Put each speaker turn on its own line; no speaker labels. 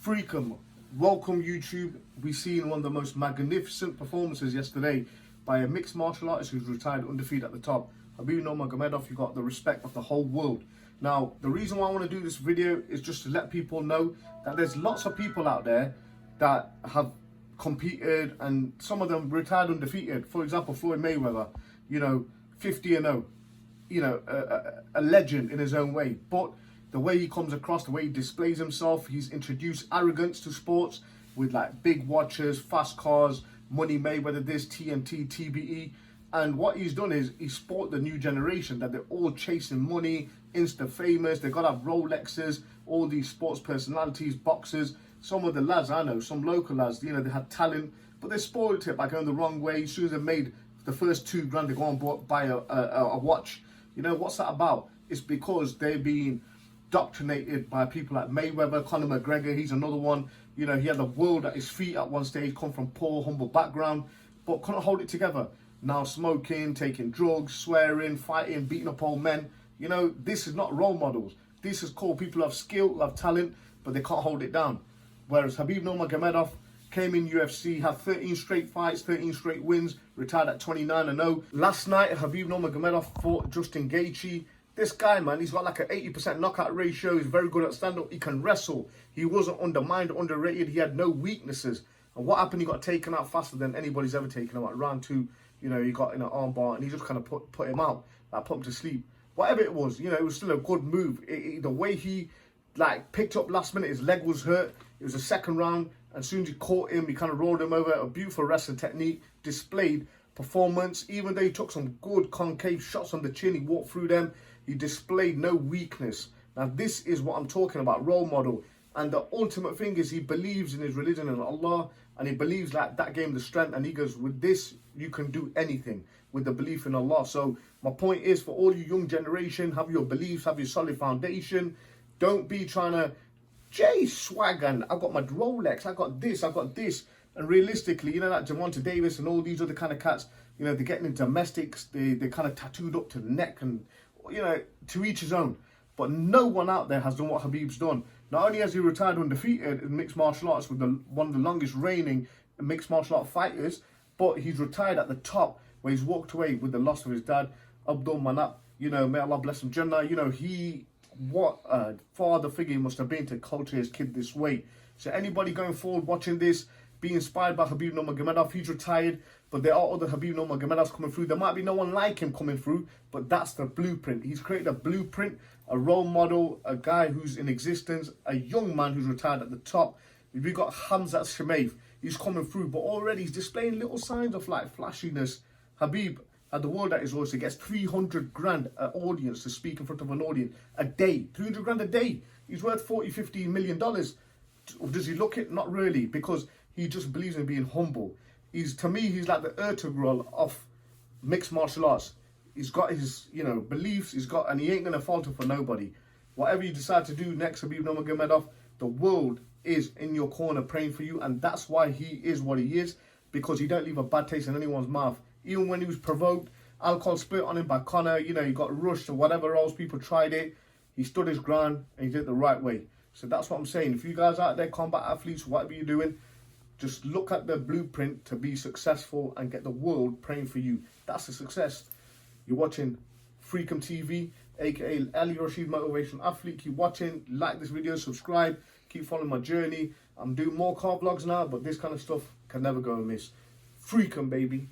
Freakum, welcome YouTube. We seen one of the most magnificent performances yesterday by a mixed martial artist who's retired undefeated at the top. Khabib Nurmagomedov, you got the respect of the whole world. Now, the reason why I want to do this video is just to let people know that there's lots of people out there that have competed and some of them retired undefeated. For example, Floyd Mayweather, 50-0, a legend in his own way. But the way he comes across, the way he displays himself, he's introduced arrogance to sports with like big watches, fast cars, money made, whether this TNT, TBE. And what he's done is he's sport the new generation that they're all chasing money, insta famous. They got to have Rolexes, all these sports personalities, boxers. Some of the lads I know, some local lads, they had talent, but they spoiled it by going the wrong way. As soon as they made the first $2,000, they go and buy a watch. What's that about? It's because they're being indoctrinated by people like Mayweather, Conor McGregor. He's another one. He had the world at his feet at one stage, come from poor, humble background, but couldn't hold it together. Now smoking, taking drugs, swearing, fighting, beating up old men. This is not role models. This is called people who have skill, who have talent, but they can't hold it down. Whereas Khabib Nurmagomedov came in UFC, had 13 straight fights, 13 straight wins, retired at 29-0. Last night, Khabib Nurmagomedov fought Justin Gaethje. This guy, man, he's got like an 80% knockout ratio. He's very good at stand-up. He can wrestle. He wasn't undermined, underrated. He had no weaknesses. And what happened? He got taken out faster than anybody's ever taken him out. Round 2, he got in an armbar and he just kind of put him out, like put him to sleep. Whatever it was, it was still a good move. The way he picked up last minute, his leg was hurt. It was the second round. And as soon as he caught him, he kind of rolled him over. A beautiful wrestling technique, displayed performance. Even though he took some good concave shots on the chin, he walked through them. He displayed no weakness. Now, this is what I'm talking about, role model. And the ultimate thing is he believes in his religion and Allah, and he believes that gave him the strength. And he goes, with this, you can do anything with the belief in Allah. So my point is, for all you young generation, have your beliefs, have your solid foundation. Don't be trying to, swag, and I've got my Rolex, I got this. And realistically, that Javante Davis and all these other kind of cats, they're getting into domestics, they're kind of tattooed up to the neck and, to each his own. But no one out there has done what Khabib's done. Not only has he retired undefeated in mixed martial arts with one of the longest reigning mixed martial art fighters, but he's retired at the top where he's walked away with the loss of his dad, Abdul Manap. May Allah bless him, Jannah. What a father figure he must have been to culture his kid this way. So anybody going forward watching this, be inspired by Khabib Nurmagomedov. He's retired, but there are other Khabib Nurmagomedovs coming through. There might be no one like him coming through, but that's the blueprint. He's created a blueprint, a role model, a guy who's in existence, a young man who's retired at the top. We've got Khamzat Chimaev. He's coming through, but already he's displaying little signs of flashiness. Khabib, at the world at his voice, he gets 300 grand an audience to speak in front of an audience a day. 300 grand a day. He's worth $40-50 million. Does he look it? Not really, because he just believes in being humble. To me, he's like the Ertugrul of mixed martial arts. He's got his, beliefs. And he ain't gonna falter for nobody. Whatever you decide to do next, Khabib Nurmagomedov, the world is in your corner praying for you, and that's why he is what he is, because he don't leave a bad taste in anyone's mouth. Even when he was provoked, alcohol split on him by Conor, he got rushed or whatever else, people tried it. He stood his ground and he did it the right way. So that's what I'm saying. If you guys out there, combat athletes, whatever you're doing, just look at the blueprint to be successful and get the world praying for you. That's a success. You're watching Freakum TV, aka alirashid Motivational Athlete. Keep watching, like this video, subscribe, keep following my journey. I'm doing more car vlogs now, but this kind of stuff can never go amiss. Freakum, baby.